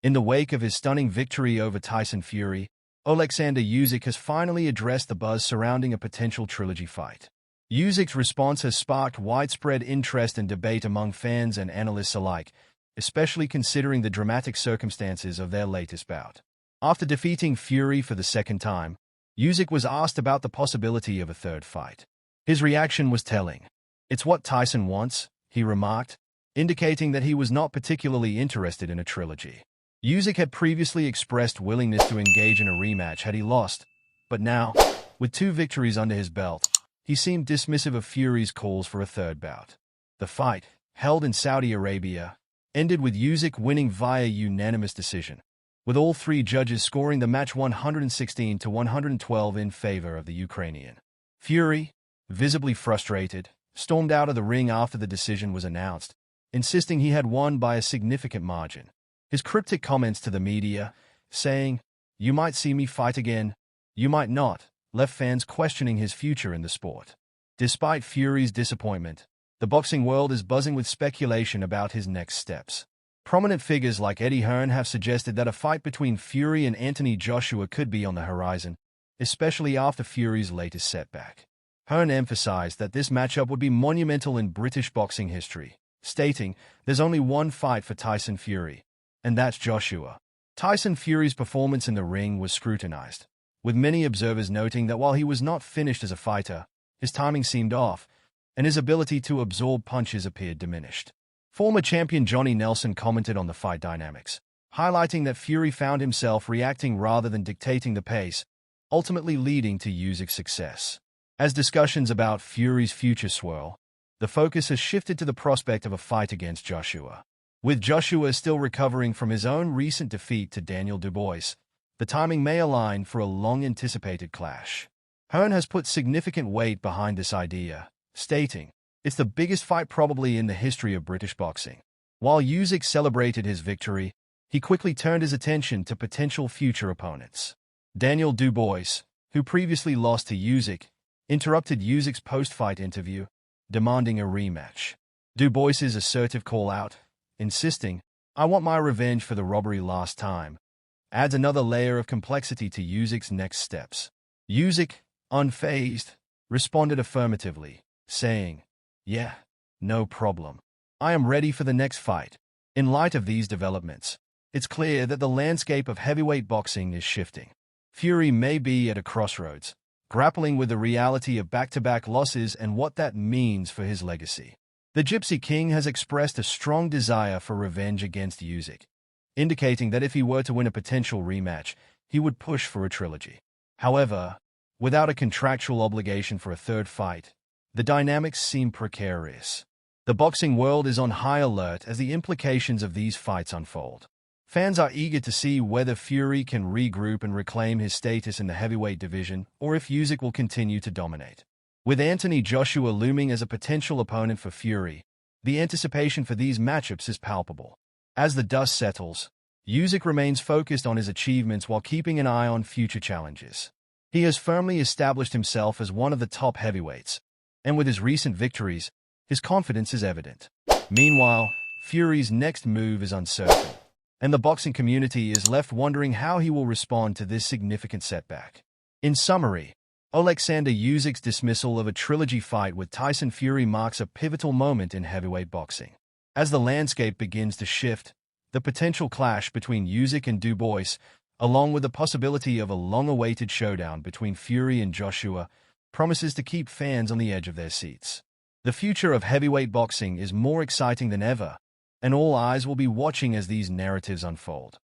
In the wake of his stunning victory over Tyson Fury, Alexander Usyk has finally addressed the buzz surrounding a potential trilogy fight. Usyk's response has sparked widespread interest and debate among fans and analysts alike, especially considering the dramatic circumstances of their latest bout. After defeating Fury for the second time, Usyk was asked about the possibility of a third fight. His reaction was telling. "It's what Tyson wants," he remarked, indicating that he was not particularly interested in a trilogy. Usyk had previously expressed willingness to engage in a rematch had he lost, but now, with 2 victories under his belt, he seemed dismissive of Fury's calls for a third bout. The fight, held in Saudi Arabia, ended with Usyk winning via unanimous decision, with all 3 judges scoring the match 116-112 in favor of the Ukrainian. Fury, visibly frustrated, stormed out of the ring after the decision was announced, insisting he had won by a significant margin. His cryptic comments to the media, saying, "You might see me fight again, you might not," left fans questioning his future in the sport. Despite Fury's disappointment, the boxing world is buzzing with speculation about his next steps. Prominent figures like Eddie Hearn have suggested that a fight between Fury and Anthony Joshua could be on the horizon, especially after Fury's latest setback. Hearn emphasized that this matchup would be monumental in British boxing history, stating, "There's only one fight for Tyson Fury, and that's Joshua." Tyson Fury's performance in the ring was scrutinized, with many observers noting that while he was not finished as a fighter, his timing seemed off, and his ability to absorb punches appeared diminished. Former champion Johnny Nelson commented on the fight dynamics, highlighting that Fury found himself reacting rather than dictating the pace, ultimately leading to Usyk's success. As discussions about Fury's future swirl, the focus has shifted to the prospect of a fight against Joshua. With Joshua still recovering from his own recent defeat to Daniel Dubois, the timing may align for a long-anticipated clash. Hearn has put significant weight behind this idea, stating, "It's the biggest fight probably in the history of British boxing." While Usyk celebrated his victory, he quickly turned his attention to potential future opponents. Daniel Dubois, who previously lost to Usyk, interrupted Usyk's post-fight interview, demanding a rematch. Dubois's assertive call-out, insisting, "I want my revenge for the robbery last time," adds another layer of complexity to Usyk's next steps. Usyk, unfazed, responded affirmatively, saying, "Yeah, no problem. I am ready for the next fight." In light of these developments, it's clear that the landscape of heavyweight boxing is shifting. Fury may be at a crossroads, grappling with the reality of back-to-back losses and what that means for his legacy. The Gypsy King has expressed a strong desire for revenge against Usyk, indicating that if he were to win a potential rematch, he would push for a trilogy. However, without a contractual obligation for a third fight, the dynamics seem precarious. The boxing world is on high alert as the implications of these fights unfold. Fans are eager to see whether Fury can regroup and reclaim his status in the heavyweight division, or if Usyk will continue to dominate. With Anthony Joshua looming as a potential opponent for Fury, the anticipation for these matchups is palpable. As the dust settles, Usyk remains focused on his achievements while keeping an eye on future challenges. He has firmly established himself as one of the top heavyweights, and with his recent victories, his confidence is evident. Meanwhile, Fury's next move is uncertain, and the boxing community is left wondering how he will respond to this significant setback. In summary, Alexander Usyk's dismissal of a trilogy fight with Tyson Fury marks a pivotal moment in heavyweight boxing. As the landscape begins to shift, the potential clash between Usyk and Dubois, along with the possibility of a long-awaited showdown between Fury and Joshua, promises to keep fans on the edge of their seats. The future of heavyweight boxing is more exciting than ever, and all eyes will be watching as these narratives unfold.